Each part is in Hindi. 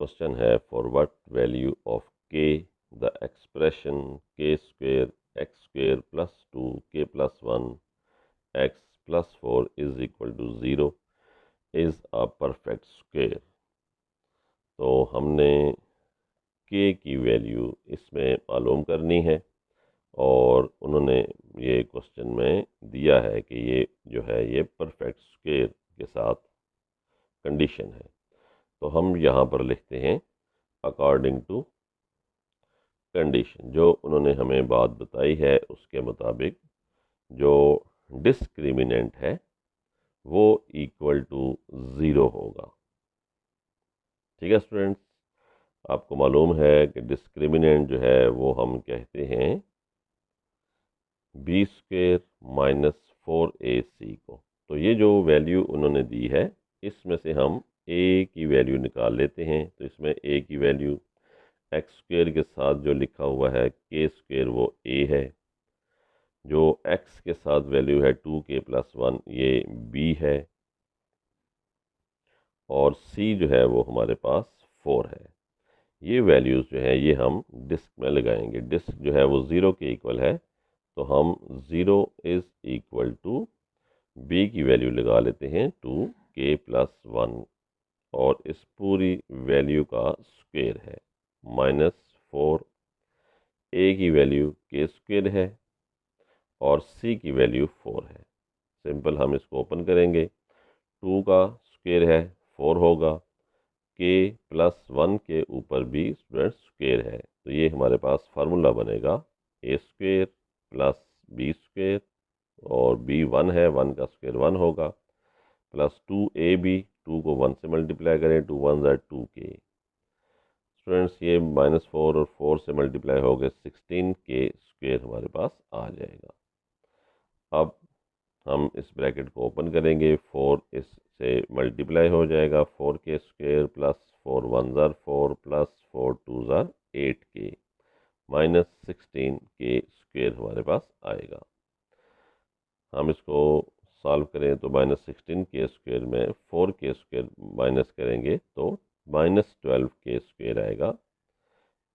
क्वेश्चन है for what value of k the expression k square x square plus 2 k plus 1 x plus 4 is equal to 0 is a perfect square. तो हमने के की वैल्यू इसमें मालूम करनी है और उन्होंने ये क्वेश्चन में दिया है कि ये जो है ये परफेक्ट स्क्वेयर के साथ कंडीशन है। तो हम यहाँ पर लिखते हैं अकॉर्डिंग टू कंडीशन। जो उन्होंने हमें बात बताई है उसके मुताबिक जो डिस्क्रिमिनेंट है वो इक्वल टू 0 होगा। ठीक है स्टूडेंट्स, आपको मालूम है कि डिस्क्रिमिनेंट जो है वो हम कहते हैं बी स्क्वेयर माइनस 4ac को। तो ये जो वैल्यू उन्होंने दी है इसमें से हम a की वैल्यू निकाल लेते हैं। तो इसमें a की वैल्यू एक्स स्क्वेयर के साथ जो लिखा हुआ है के स्क्वेयर वो a है, जो x के साथ वैल्यू है 2k प्लस 1 ये b है, और c जो है वो हमारे पास 4 है। ये वैल्यूज़ जो है ये हम डिस्क में लगाएंगे। डिस्क जो है वो 0 के इक्वल है, तो हम 0 इज़ इक्वल टू b की वैल्यू लगा लेते हैं 2k प्लस 1, और इस पूरी वैल्यू का स्क्वेयर है माइनस 4। a की वैल्यू के स्क्वेयर है और c की वैल्यू 4 है। सिंपल, हम इसको ओपन करेंगे, 2 का स्क्वेयर है 4 होगा, के प्लस 1 के ऊपर भी स्टूडेंट स्क्वेयर है। तो ये हमारे पास फार्मूला बनेगा ए स्क्वेयर प्लस बी स्क्वेयर, और बी 1 है, 1 का स्क्वेयर 1 होगा, प्लस 2ab, 2 को 1 से मल्टीप्लाई करें, 2 1 ज़ा 2k। स्टूडेंट्स ये -4 और 4 से मल्टीप्लाई हो गए 16 के स्क्वेयर हमारे पास आ जाएगा। अब हम इस ब्रैकेट को ओपन करेंगे, 4 इससे मल्टीप्लाई हो जाएगा, 4k स्क्वेयर प्लस 4 1 ज़ार 4 प्लस 4 2 ज़ार 8k माइनस 16k स्क्वेयर हमारे पास आएगा। हम इसको सॉल्व करें तो -16k स्क्वेयर में 4k स्क्वेयर माइनस करेंगे तो -12k स्क्वेयर आएगा,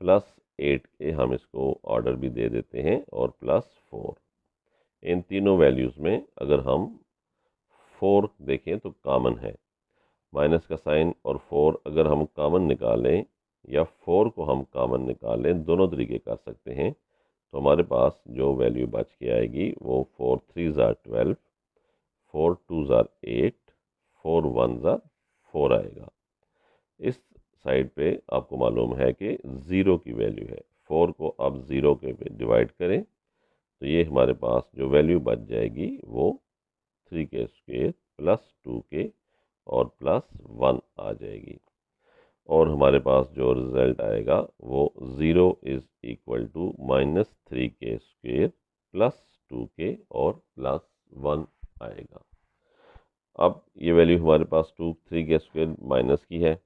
प्लस 8k हम इसको ऑर्डर भी दे देते हैं, और प्लस 4। इन तीनों वैल्यूज़ में अगर हम 4 देखें तो कॉमन है, माइनस का साइन और 4 अगर हम कॉमन निकालें या 4 को हम कॉमन निकालें, दोनों तरीके कर सकते हैं। तो हमारे पास जो वैल्यू बच के आएगी वो 4 3 ज़ार 12, 4 2 ज़ार 8, 4 1 ज़ार 4 आएगा। इस साइड पे आपको मालूम है कि 0 की वैल्यू है, 4 को अब 0 के डिवाइड करें तो ये हमारे पास जो वैल्यू बच जाएगी वो 3k स्क्वेयर प्लस 2k और प्लस 1 आ जाएगी, और हमारे पास जो रिज़ल्ट आएगा वो 0 is equal to -3k square plus 2k और प्लस 1 आएगा। अब ये वैल्यू हमारे पास 3k स्क्वेयर माइनस की है,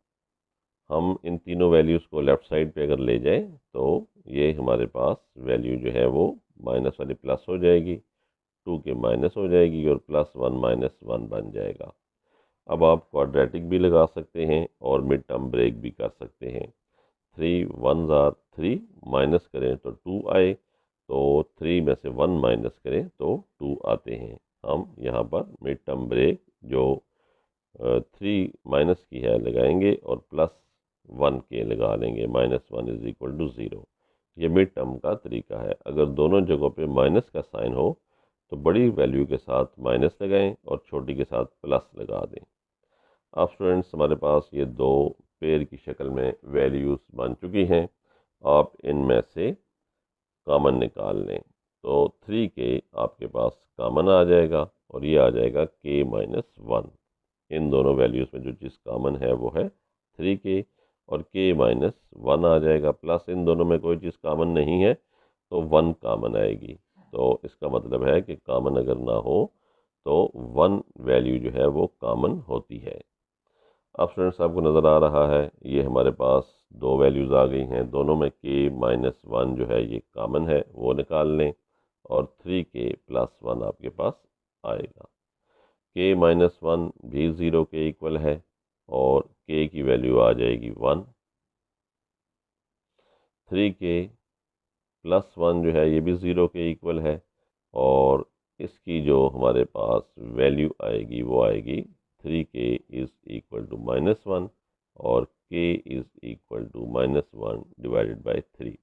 हम इन तीनों वैल्यूज़ को लेफ़्ट साइड पे अगर ले जाएं तो ये हमारे पास वैल्यू जो है वो माइनस वाली प्लस हो जाएगी, 2k माइनस हो जाएगी, और प्लस 1 -1 बन जाएगा। अब आप क्वाड्रेटिक भी लगा सकते हैं और मिड टर्म ब्रेक भी कर सकते हैं। 3 1 ज़ार 3 माइनस करें तो 2 आए, तो 3 में से 1 माइनस करें तो 2 आते हैं। हम यहाँ पर मिड टर्म ब्रेक जो 3 माइनस की है लगाएंगे और प्लस 1 के लगा लेंगे, -1 इज़ इक्वल टू 0। ये मिड टर्म का तरीका है। अगर दोनों जगहों पे माइनस का साइन हो तो बड़ी वैल्यू के साथ माइनस लगाएं और छोटी के साथ प्लस लगा दें। अब स्टूडेंट्स हमारे पास ये दो पेयर की शक्ल में वैल्यूज़ बन चुकी हैं। आप इनमें से कॉमन निकाल लें तो 3k आपके पास कॉमन आ जाएगा, और ये आ जाएगा k-1। इन दोनों वैल्यूज़ में जो चीज़ कॉमन है वो है 3k, और k-1 आ जाएगा, प्लस इन दोनों में कोई चीज़ कॉमन नहीं है तो 1 कॉमन आएगी। तो इसका मतलब है कि कॉमन अगर ना हो तो 1 वैल्यू जो है वो कॉमन होती है। अब स्टूडेंट्स आपको नज़र आ रहा है ये हमारे पास दो वैल्यूज़ आ गई हैं, दोनों में k-1 जो है ये कॉमन है, वो निकाल लें, और 3k प्लस 1 आपके पास आएगा। k-1 भी 0 के इक्वल है, और k की वैल्यू आ जाएगी 1, 3k+1 जो है ये भी 0 के इक्वल है, और इसकी जो हमारे पास वैल्यू आएगी वो आएगी 3k इज़ इक्वल टू -1 और k is equal to -1 divided by 3।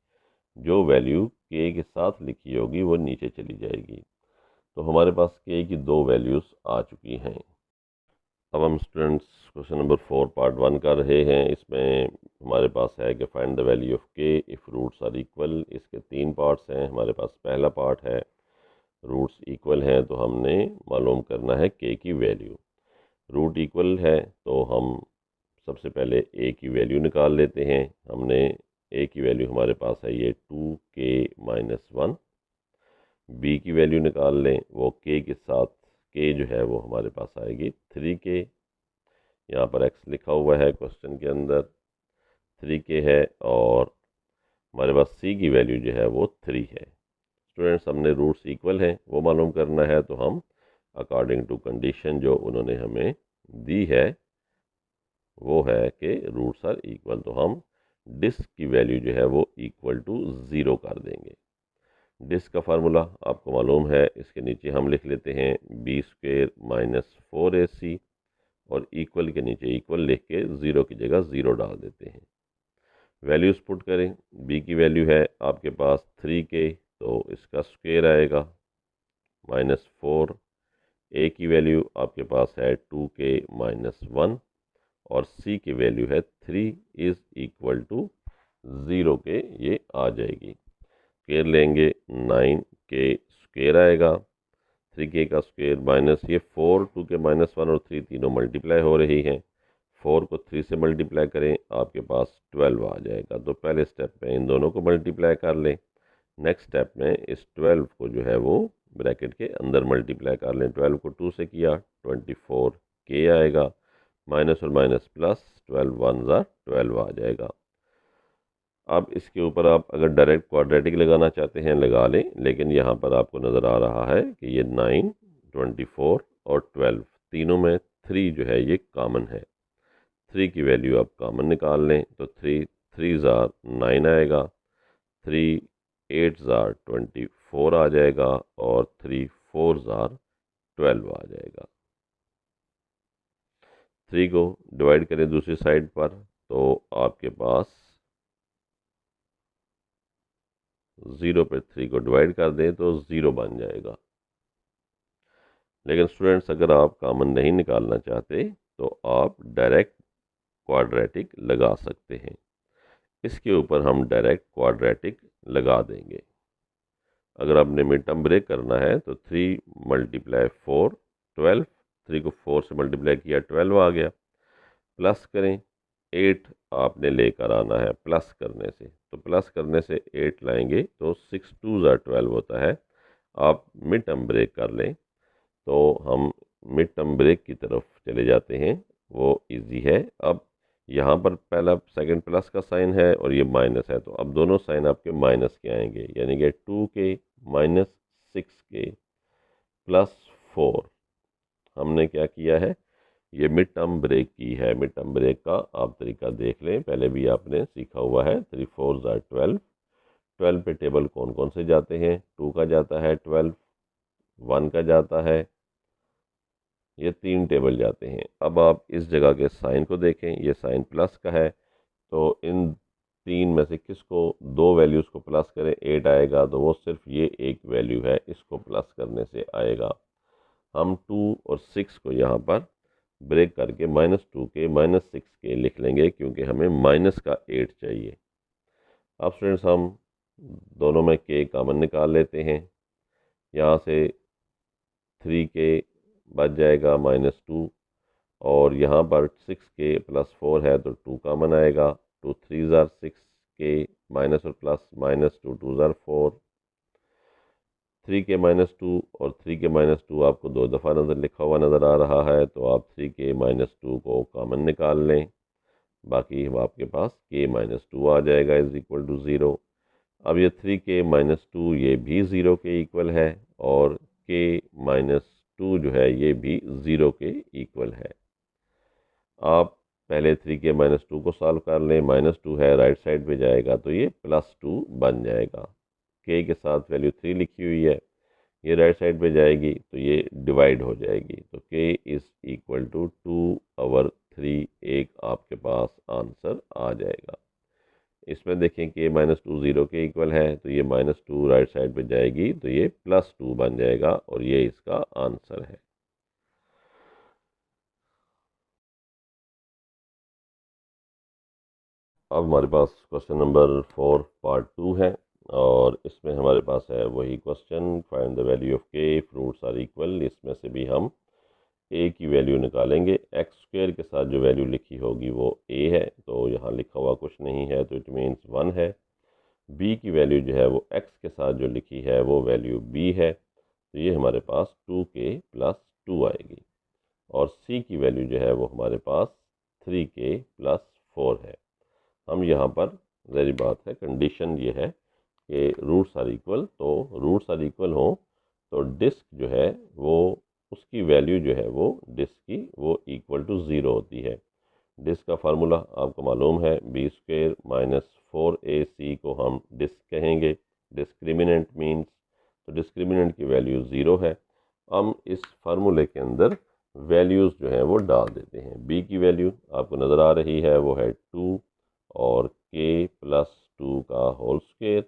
जो वैल्यू k के साथ लिखी होगी वो नीचे चली जाएगी। तो हमारे पास k की दो वैल्यूज़ आ चुकी हैं। अब हम स्टूडेंट्स क्वेश्चन नंबर 4 पार्ट 1 कर रहे हैं। इसमें हमारे पास है कि find the value of k if roots are equal. इसके 3 पार्ट्स हैं। हमारे पास पहला पार्ट है रूट्स इक्वल हैं तो हमने मालूम करना है k की वैल्यू। रूट इक्वल है तो हम सबसे पहले a की वैल्यू निकाल लेते हैं। हमने a की वैल्यू हमारे पास है ये 2k-1। b की वैल्यू निकाल लें, वो k के साथ k जो है वो हमारे पास आएगी 3k। यहाँ पर x लिखा हुआ है क्वेश्चन के अंदर, 3k है, और हमारे पास c की वैल्यू जो है वो 3 है। स्टूडेंट्स हमने रूट्स इक्वल हैं वो मालूम करना है, तो हम अकॉर्डिंग टू कंडीशन जो उन्होंने हमें दी है वो है कि रूट्स आर इक्वल, तो हम डिस्क की वैल्यू जो है वो इक्वल टू 0 कर देंगे। डिस्क का फार्मूला आपको मालूम है, इसके नीचे हम लिख लेते हैं b² - 4ac, और इक्वल के नीचे इक्वल लिख के 0 की जगह 0 डाल देते हैं। वैल्यूज़ पुट करें। b की वैल्यू है आपके पास 3k, तो इसका स्क्वायर आएगा -4। a की वैल्यू आपके पास है 2k-1, और c की वैल्यू है 3 इज़ इक्वल टू 0 के ये आ जाएगी। स्क्वायर लेंगे 9k स्क्वायर आएगा, 3k का स्क्वायर माइनस ये 4, 2k -1 और 3 तीनों मल्टीप्लाई हो रही हैं। 4 को 3 से मल्टीप्लाई करें, आपके पास 12 आ जाएगा। तो पहले स्टेप में इन दोनों को मल्टीप्लाई कर लें। नेक्स्ट स्टेप में इस 12 को जो है वो ब्रैकेट के अंदर मल्टीप्लाई कर लें। 12 को 2 से किया 24k आएगा, माइनस और माइनस प्लस, 12 1 ज़ा 12 आ जाएगा। अब इसके ऊपर आप अगर डायरेक्ट क्वाड्रेटिक लगाना चाहते हैं लगा लें, लेकिन यहाँ पर आपको नज़र आ रहा है कि ये 9, 24 और 12 तीनों में 3 जो है ये कॉमन है। 3 की वैल्यू आप कॉमन निकाल लें, तो 3 ज़ा 9 आएगा, 3 8 ज़ा 24 आ जाएगा, और 3 4 ज़ा 12 आ जाएगा। 3 को डिवाइड करें दूसरी साइड पर, तो आपके पास 0 पे 3 को डिवाइड कर दें तो 0 बन जाएगा। लेकिन स्टूडेंट्स अगर आप कॉमन नहीं निकालना चाहते तो आप डायरेक्ट क्वाड्रेटिक लगा सकते हैं। इसके ऊपर हम डायरेक्ट क्वाड्रेटिक लगा देंगे। अगर आपने मिड टर्म ब्रेक करना है तो 3 × 4 12, 3 को 4 से मल्टीप्लाई किया 12 आ गया। प्लस करें, 8 आपने लेकर आना है प्लस करने से, तो प्लस करने से 8 लाएंगे तो 6 2 ज़ा 12 होता है। आप मिड टर्म ब्रेक कर लें तो हम मिड टर्म ब्रेक की तरफ चले जाते हैं, वो इजी है। अब यहाँ पर पहला सेकंड प्लस का साइन है और ये माइनस है, तो अब दोनों साइन आपके माइनस के आएंगे, यानी कि 2k - 6k + 4। हमने क्या किया है, ये मिड टर्म ब्रेक की है। मिड टर्म ब्रेक का आप तरीका देख लें, पहले भी आपने सीखा हुआ है। 3 4 ज़ा 12, 12 पे टेबल कौन कौन से जाते हैं, 2 का जाता है 12, 1 का जाता है, ये 3 टेबल जाते हैं। अब आप इस जगह के साइन को देखें, ये साइन प्लस का है, तो इन 3 में से किसको, 2 वैल्यूज़ को प्लस करें 8 आएगा, तो वो सिर्फ ये एक वैल्यू है, इसको प्लस करने से आएगा। हम 2 और 6 को यहाँ पर ब्रेक करके -2k -6k लिख लेंगे, क्योंकि हमें माइनस का 8 चाहिए। अब स्टूडेंट्स हम दोनों में k कॉमन निकाल लेते हैं। यहाँ से 3k बच जाएगा -2, और यहाँ पर 6k + 4 है तो 2 कॉमन आएगा। 2 3 ज़ा 6k, माइनस और प्लस, -2 2 ज़ा 4, 3k -2 और 3k -2 आपको 2 दफ़ा नज़र लिखा हुआ नज़र आ रहा है, तो आप 3k -2 को कॉमन निकाल लें, बाकी आपके पास k -2 आ जाएगा इज़ इक्वल टू 0। अब ये 3k -2 ये भी 0 के इक्वल है, और k -2 जो है ये भी 0 के इक्वल है। आप पहले 3k-2 को सॉल्व कर लें, -2 है राइट साइड पे जाएगा तो ये +2 बन जाएगा। k के साथ वैल्यू 3 लिखी हुई है, ये राइट साइड पे जाएगी तो ये डिवाइड हो जाएगी, तो k इज़ इक्वल टू 2/3 एक आपके पास आंसर आ जाएगा। इसमें देखें कि -2 0 के इक्वल है, तो ये -2 राइट साइड पे जाएगी तो ये +2 बन जाएगा और ये इसका आंसर है। अब हमारे पास क्वेश्चन नंबर 4 पार्ट 2 है और इसमें हमारे पास है वही question, find the value of के, फ्रूट्स आर इक्वल। इसमें से भी हम ए की वैल्यू निकालेंगे। एक्स स्क्वायर के साथ जो वैल्यू लिखी होगी वो ए है, तो यहाँ लिखा हुआ कुछ नहीं है तो इट मीन्स 1 है। बी की वैल्यू जो है वो एक्स के साथ जो लिखी है वो वैल्यू बी है, तो ये हमारे पास 2k+2 आएगी। और सी की वैल्यू जो है वो हमारे पास 3k+4 है। हम यहाँ पर ज़ाहिर बात है कंडीशन ये है कि रूट्स आर इक्वल, तो रूट्स आर इक्वल हो तो डिस्क जो है वो उसकी वैल्यू जो है वो डिस्क की वो इक्वल टू 0 होती है। डिस्क का फार्मूला आपको मालूम है, b² - 4ac को हम डिस्क कहेंगे। डिस्क्रिमिनेंट मीन्स, तो डिस्क्रिमिनेंट की वैल्यू 0 है। हम इस फार्मूले के अंदर वैल्यूज़ जो हैं वो डाल देते हैं। b की वैल्यू आपको नज़र आ रही है वो है 2 और k+2 का होल स्क्वायर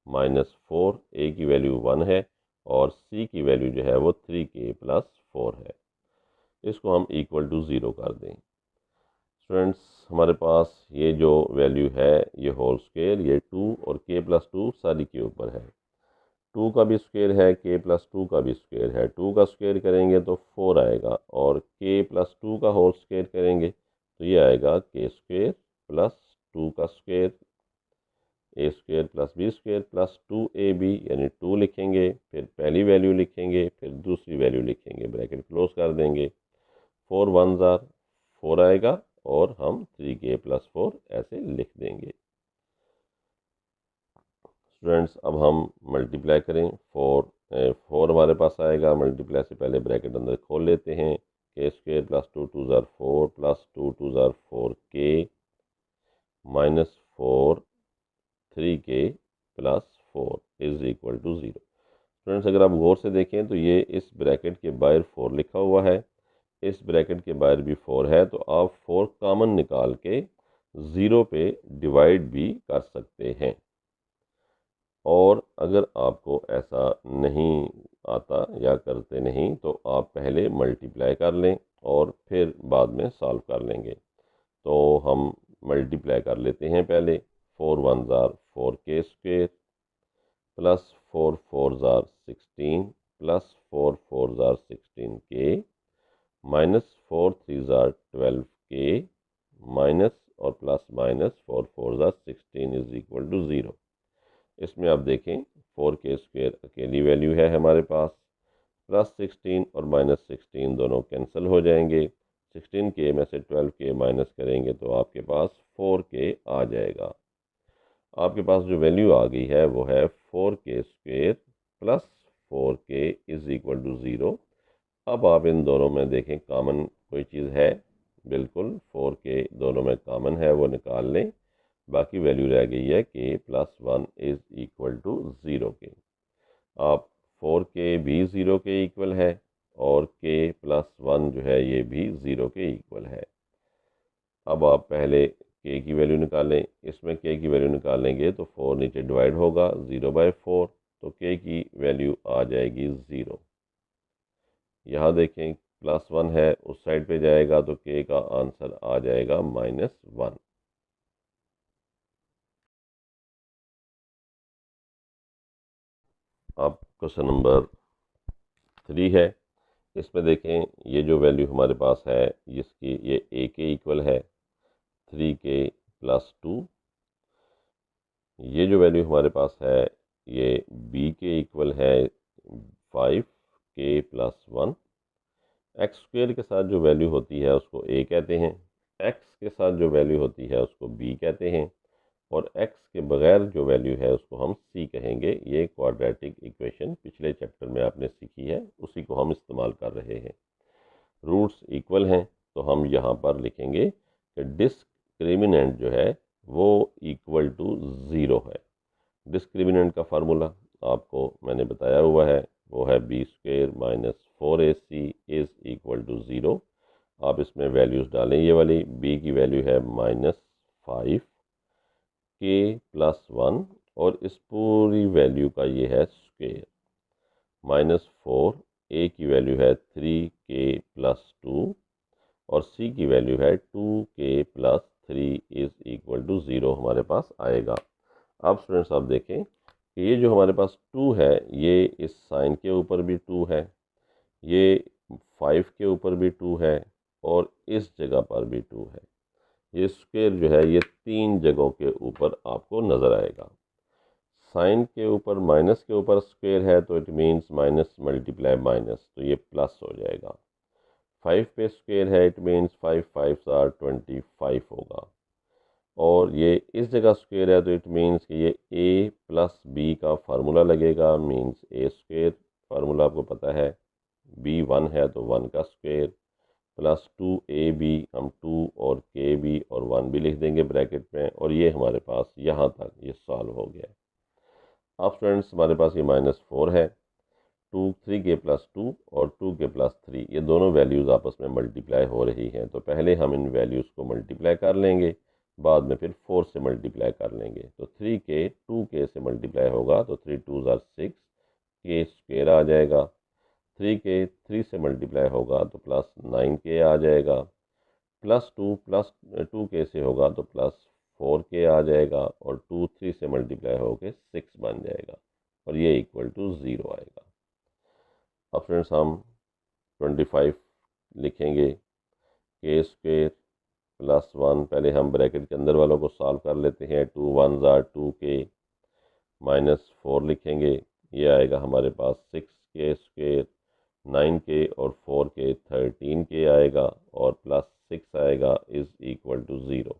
-4, a की वैल्यू 1 है और c की वैल्यू जो है वो 3k+4 है। इसको हम इक्वल टू 0 कर दें। स्टूडेंट्स, हमारे पास ये जो वैल्यू है ये होल स्क्वायर, ये 2 और k+2 सारी के ऊपर है। 2 का भी स्क्वायर है, k+2 का भी स्क्वायर है। 2 का स्क्वायर करेंगे तो 4 आएगा और k+2 का होल स्क्वायर करेंगे तो ये आएगा k² + 2 का स्क्वायर, a² + b² + 2ab, यानी 2 लिखेंगे, फिर पहली वैल्यू लिखेंगे, फिर दूसरी वैल्यू लिखेंगे, ब्रैकेट क्लोज कर देंगे। 4 1s are 4 आएगा और हम 3k+4 ऐसे लिख देंगे। स्टूडेंट्स, अब हम मल्टीप्लाई करें। 4 हमारे पास आएगा, मल्टीप्लाई से पहले ब्रैकेट अंदर खोल लेते हैं। k² + 2 2s are 4 + 2 2s are 4k -4 3k+4 is equal to 0। Students, अगर आप गौर से देखें तो ये इस ब्रैकेट के बाहर 4 लिखा हुआ है, इस ब्रैकेट के बाहर भी 4 है, तो आप 4 कॉमन निकाल के 0 पे डिवाइड भी कर सकते हैं। और अगर आपको ऐसा नहीं आता या करते नहीं तो आप पहले मल्टीप्लाई कर लें और फिर बाद में सॉल्व कर लेंगे। तो हम मल्टीप्लाई कर लेते हैं पहले। 4 1s are 4k² + 4 4s are 16 + 4 4s are 16k -4 3s are 12k minus और plus minus 4 4s are 16 is equal to 0। इसमें आप देखें 4k² अकेली वैल्यू है हमारे पास, +16 और -16 दोनों कैंसिल हो जाएंगे। 16k में से 12k माइनस करेंगे तो आपके पास 4k आ जाएगा। आपके पास जो वैल्यू आ गई है वो है 4k² + 4k is equal to 0। अब आप इन दोनों में देखें कॉमन कोई चीज़ है, बिल्कुल 4k दोनों में कॉमन है, वो निकाल लें। बाकी वैल्यू रह गई है k+1 इज इक्वल टू 0 के। आप 4k भी 0 के इक्वल है और k+1 जो है ये भी 0 के इक्वल है। अब आप पहले k की वैल्यू निकालें। इसमें k की वैल्यू निकालेंगे तो 4 नीचे डिवाइड होगा 0/4, तो k की वैल्यू आ जाएगी 0। यहाँ देखें +1 है, उस साइड पे जाएगा तो k का आंसर आ जाएगा -1। अब क्वेश्चन नंबर 3 है। इसमें देखें ये जो वैल्यू हमारे पास है जिसकी ये a के इक्वल है 3k+2, ये जो वैल्यू हमारे पास है ये b के इक्वल है 5k+1। x² के साथ जो वैल्यू होती है उसको a कहते हैं, x के साथ जो वैल्यू होती है उसको b कहते हैं और x के बगैर जो वैल्यू है उसको हम c कहेंगे। ये क्वाड्रेटिक इक्वेशन पिछले चैप्टर में आपने सीखी है, उसी को हम इस्तेमाल कर रहे हैं। रूट्स इक्वल हैं तो हम यहाँ पर लिखेंगे कि डिस्क्रिमिनेंट जो है वो इक्वल टू ज़ीरो है। डिस्क्रिमिनेंट का फार्मूला आपको मैंने बताया हुआ है, वो है b square minus 4ac is equal to zero. आप इसमें वैल्यूज़ डालें, ये वाली b की वैल्यू है -5 k प्लस 1 और इस पूरी वैल्यू का ये है स्क्वेयर। -4 a की वैल्यू है 3k प्लस 2 और c की वैल्यू है 2k plus 3 is equal to zero हमारे पास आएगा। अब स्टूडेंट्स आप देखें कि ये जो हमारे पास 2 है, ये इस साइन के ऊपर भी 2 है, ये 5 के ऊपर भी 2 है और इस जगह पर भी 2 है। ये स्क्वेयर जो है ये 3 जगहों के ऊपर आपको नज़र आएगा। साइन के ऊपर माइनस के ऊपर स्क्वेयर है तो it means minus multiply minus, तो ये प्लस हो जाएगा। 5 पे स्क्वेयर है, इट मीन्स 5 5 आर 25 होगा। और ये इस जगह स्क्वेयर है तो इट मीन्स कि ये a प्लस बी का फार्मूला लगेगा, मीन्स ए स्क्वेयर फार्मूला आपको पता है, b 1 है तो 1 का स्क्वेयर प्लस 2ab, हम 2 और k भी और 1 भी लिख देंगे ब्रैकेट में, और ये हमारे पास यहाँ तक ये सॉल्व हो गया है। अब स्टूडेंट्स हमारे पास ये -4 है, 3k प्लस 2 और 2k प्लस 3, ये दोनों वैल्यूज़ आपस में मल्टीप्लाई हो रही हैं, तो पहले हम इन वैल्यूज़ को मल्टीप्लाई कर लेंगे, बाद में फिर 4 से मल्टीप्लाई कर लेंगे। तो 3k 2k से मल्टीप्लाई होगा तो 3 2 आर 6, k स्क्वेयर आ जाएगा। 3k 3 से मल्टीप्लाई होगा तो प्लस 9k आ जाएगा, प्लस 2k से होगा तो प्लस 4k आ जाएगा, और 2 3 से मल्टीप्लाई होकर 6 बन जाएगा, और ये इक्वल टू ज़ीरो आएगा। अब फ्रेंड्स हम 25 लिखेंगे, के स्क्वेयर प्लस 1, पहले हम ब्रैकेट के अंदर वालों को सॉल्व कर लेते हैं, 2 1 आर 2k, -4 लिखेंगे, ये आएगा हमारे पास 6k स्क्वेयर, 9k और 4k 13k आएगा, और प्लस 6 आएगा इज़ इक्वल टू ज़ीरो।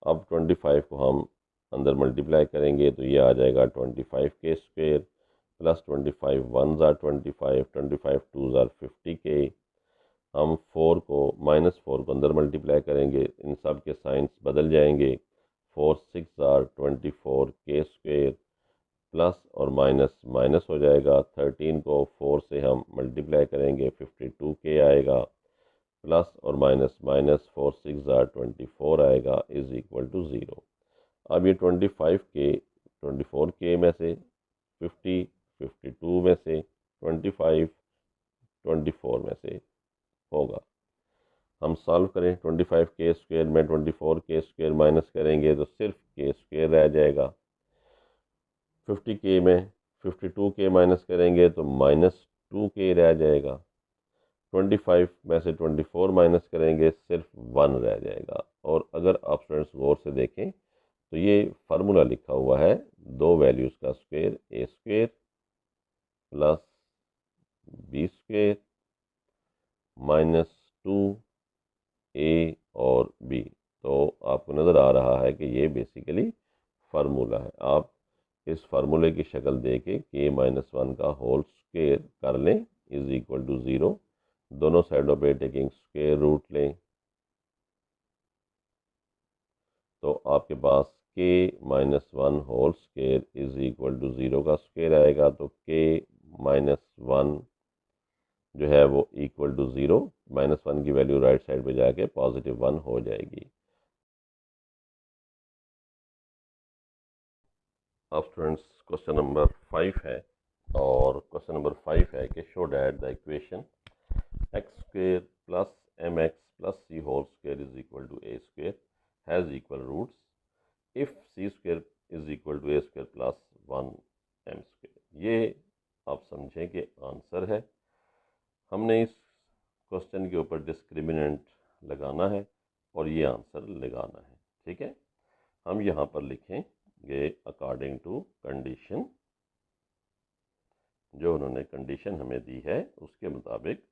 अब 25 को हम अंदर मल्टीप्लाई करेंगे तो ये आ जाएगा 25k square plus 25 1 are 25, 25 2 are 50k। हम 4 को -4 को अंदर मल्टीप्लाई करेंगे, इन सब के साइंस बदल जाएंगे, 4 6 आर 24k स्क्वेयर प्लस और माइनस माइनस हो जाएगा, 13 को 4 से हम मल्टीप्लाई करेंगे 52k आएगा, प्लस और माइनस माइनस 4 6 आर 24 आएगा इज़ इक्वल टू ज़ीरो। अब ये 25k 24k में से 50 52 में से 25 24 में से होगा। हम सॉल्व करें, 25k स्क्वेयर में 24k स्क्वेयर माइनस करेंगे तो सिर्फ k स्क्वेयर रह जाएगा। 50k में 52k माइनस करेंगे तो -2k रह जाएगा। 25 में से 24 माइनस करेंगे सिर्फ 1 रह जाएगा। और अगर आप स्टूडेंट्स गौर से देखें तो ये फार्मूला लिखा हुआ है दो वैल्यूज़ का square, A square plus B square -2a और b। तो आपको नज़र आ रहा है कि ये बेसिकली फार्मूला है। आप इस फार्मूले की शक्ल दे के k-1 का होल स्क्वेयर कर लें इज़ इक्वल टू ज़ीरो। दोनों साइडों पे टेकिंग स्क्वेयर रूट लें तो आपके पास k-1 whole square is equal to zero का स्क्वेयर आएगा, तो k-1 जो है वो इक्वल टू ज़ीरो, -1 की वैल्यू राइट साइड पे जाके +1 हो जाएगी। अब स्टूडेंट्स क्वेश्चन नंबर 5 है, और क्वेश्चन नंबर 5 है कि show that the equation x square plus mx plus c whole square is equal to a square has equal roots if c square is equal to a square plus 1m square. ये आप समझें कि आंसर है। हमने इस क्वेश्चन के ऊपर डिस्क्रिमिनेंट लगाना है और ये आंसर लगाना है, ठीक है। हम यहाँ पर लिखेंगे अकॉर्डिंग टू कंडीशन, जो उन्होंने कंडीशन हमें दी है उसके मुताबिक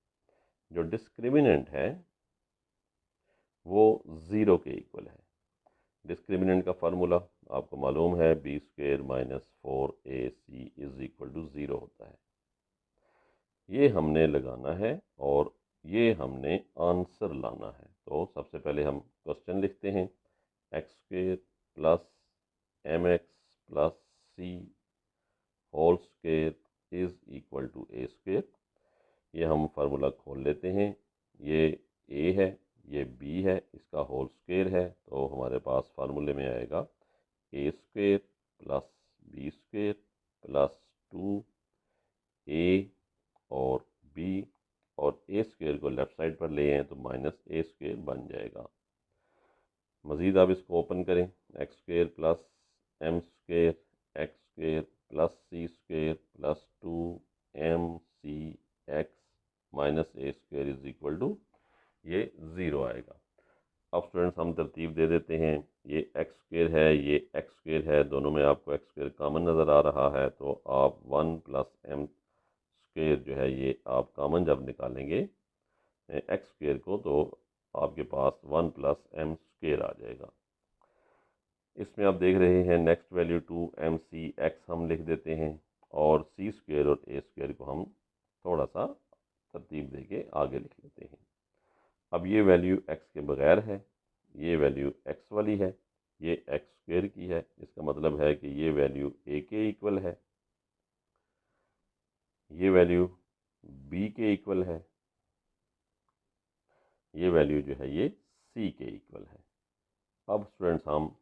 जो डिस्क्रिमिनेंट है वो ज़ीरो के इक्वल है। डिस्क्रिमिनेंट का फार्मूला आपको मालूम है, b square -4ac is equal to zero होता है। ये हमने लगाना है और ये हमने आंसर लाना है। तो सबसे पहले हम क्वेश्चन लिखते हैं, x square plus m x plus c whole square is equal to A square. ये हम फार्मूला खोल लेते हैं, ये ए है, ये बी है, इसका होल स्क्वेयर है, तो हमारे पास फार्मूले में आएगा A square plus B square plus 2 A और बी, और ए स्क्वेयर को लेफ्ट साइड पर ले आए तो माइनस ए स्क्वेयर बन जाएगा। मज़ीद आप इसको ओपन करें, x square plus M square x square plus c square plus 2mc(x) minus A square is equal to, ये 0 आएगा। अब स्टूडेंट्स हम तरतीब दे देते हैं, ये एक्स स्क्वेयर है, ये एक्स स्क्वेयर है, दोनों में आपको एक्स स्क्वेयर कॉमन नज़र आ रहा है, तो आप 1 प्लस एम स्क्वेयर जो है ये आप कॉमन जब निकालेंगे एक्स स्क्वेयर को, तो आपके पास 1 प्लस एम स्क्वेयर आ जाएगा। इसमें आप देख रहे हैं नेक्स्ट वैल्यू 2mc(x) हम लिख देते हैं, और सी स्क्वेयर और ए स्क्वेयर को हम थोड़ा सा तरतीब दे के आगे लिख लेते हैं। अब ये वैल्यू x के बगैर है, ये वैल्यू x वाली है, ये एक्स स्क्वेयर की है, इसका मतलब है कि ये वैल्यू a के इक्वल है, ये वैल्यू b के इक्वल है, ये वैल्यू जो है ये c के इक्वल है। अब स्टूडेंट्स हम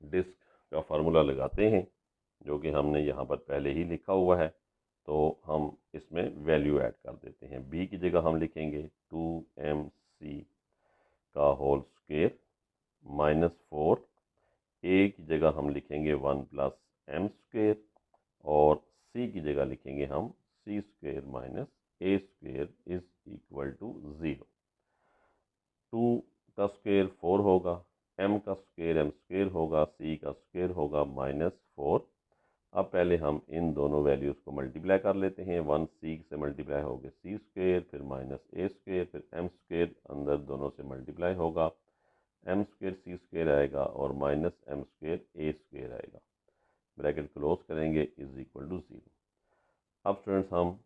डिस्क का फार्मूला लगाते हैं, जो कि हमने यहाँ पर पहले ही लिखा हुआ है, तो हम इसमें वैल्यू ऐड कर देते हैं। b की जगह हम लिखेंगे 2mc का होल स्क्वेयर माइनस 4, ए की जगह हम लिखेंगे 1 प्लस एम स्क्वेयर, और सी की जगह लिखेंगे हम C square minus A square is equal to 0। 2 का स्क्वेयर 4 होगा, एम का स्क्वेयर एम स्क्वेयर होगा, सी का स्क्वेयर होगा -4। अब पहले हम इन दोनों वैल्यूज़ को मल्टीप्लाई कर लेते हैं, 1 सी से मल्टीप्लाई होगा सी स्क्वेयर, फिर माइनस ए स्क्वेयर, फिर एम स्क्वेयर अंदर दोनों से मल्टीप्लाई होगा, एम स्क्वेयर सी स्क्वेयर आएगा और minus M square A square आएगा, ब्रैकेट क्लोज करेंगे इज इक्वल टू 0। अब स्टूडेंट्स हम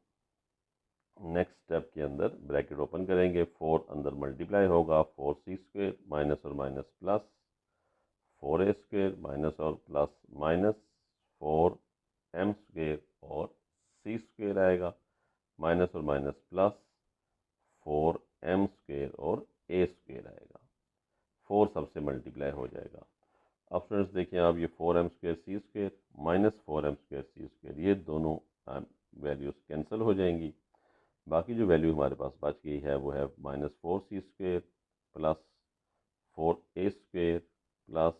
नेक्स्ट स्टेप के अंदर ब्रैकेट ओपन करेंगे, 4 अंदर मल्टीप्लाई होगा, 4c स्क्वेयर माइनस और minus plus 4a square minus और प्लस माइनस 4m स्क्वेयर और c स्क्वेयर आएगा, माइनस और माइनस प्लस 4m स्क्वेयर और a स्क्वेयर आएगा, 4 सबसे मल्टीप्लाई हो जाएगा। अब फ्रेंड्स देखिए आप, ये 4m square C square minus 4m square C square, ये दोनों वैल्यूज़ कैंसिल हो जाएंगी। बाकी जो वैल्यू हमारे पास बच गई है वो है -4c square plus 4a square plus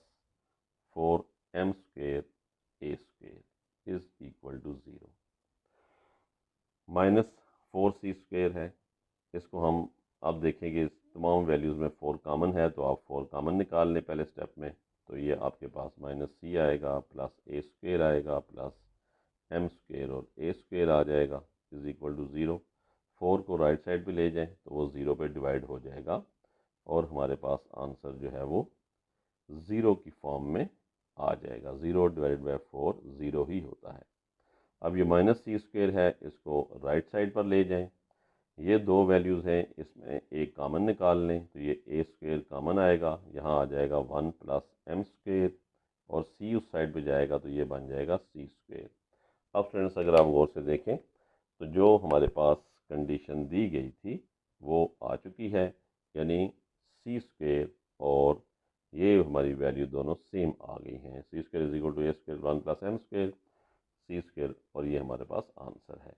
4m square a square is equal to 0। -4c square है, इसको हम अब देखेंगे, इस तमाम वैल्यूज़ में 4 कॉमन है, तो आप 4 कॉमन निकाल लें पहले स्टेप में, तो ये आपके पास -c आएगा प्लस a स्क्वेयर आएगा प्लस m स्क्वेयर और a स्क्वेयर आ जाएगा इज इक्वल टू 0। 4 को राइट साइड पे ले जाएं तो वो 0 पे डिवाइड हो जाएगा, और हमारे पास आंसर जो है वो 0 की फॉर्म में आ जाएगा। 0 डिवाइड बाई 4 0 ही होता है। अब ये -c स्क्वेयर है, इसको राइट साइड पर ले जाएं, ये दो वैल्यूज़ हैं, इसमें एक कॉमन निकाल लें, तो ये a स्क्वेयर कॉमन आएगा, यहाँ आ जाएगा 1 प्लस m स्क्वेयर, और c उस साइड पे जाएगा तो ये बन जाएगा c स्क्वेयर। अब फ्रेंड्स अगर आप गौर से देखें तो जो हमारे पास कंडीशन दी गई थी वो आ चुकी है, यानी सी स्क्वेयर और ये हमारी वैल्यू दोनों सेम आ गई हैं। C square is equal to A square 1 plus M square C square, और ये हमारे पास आंसर है।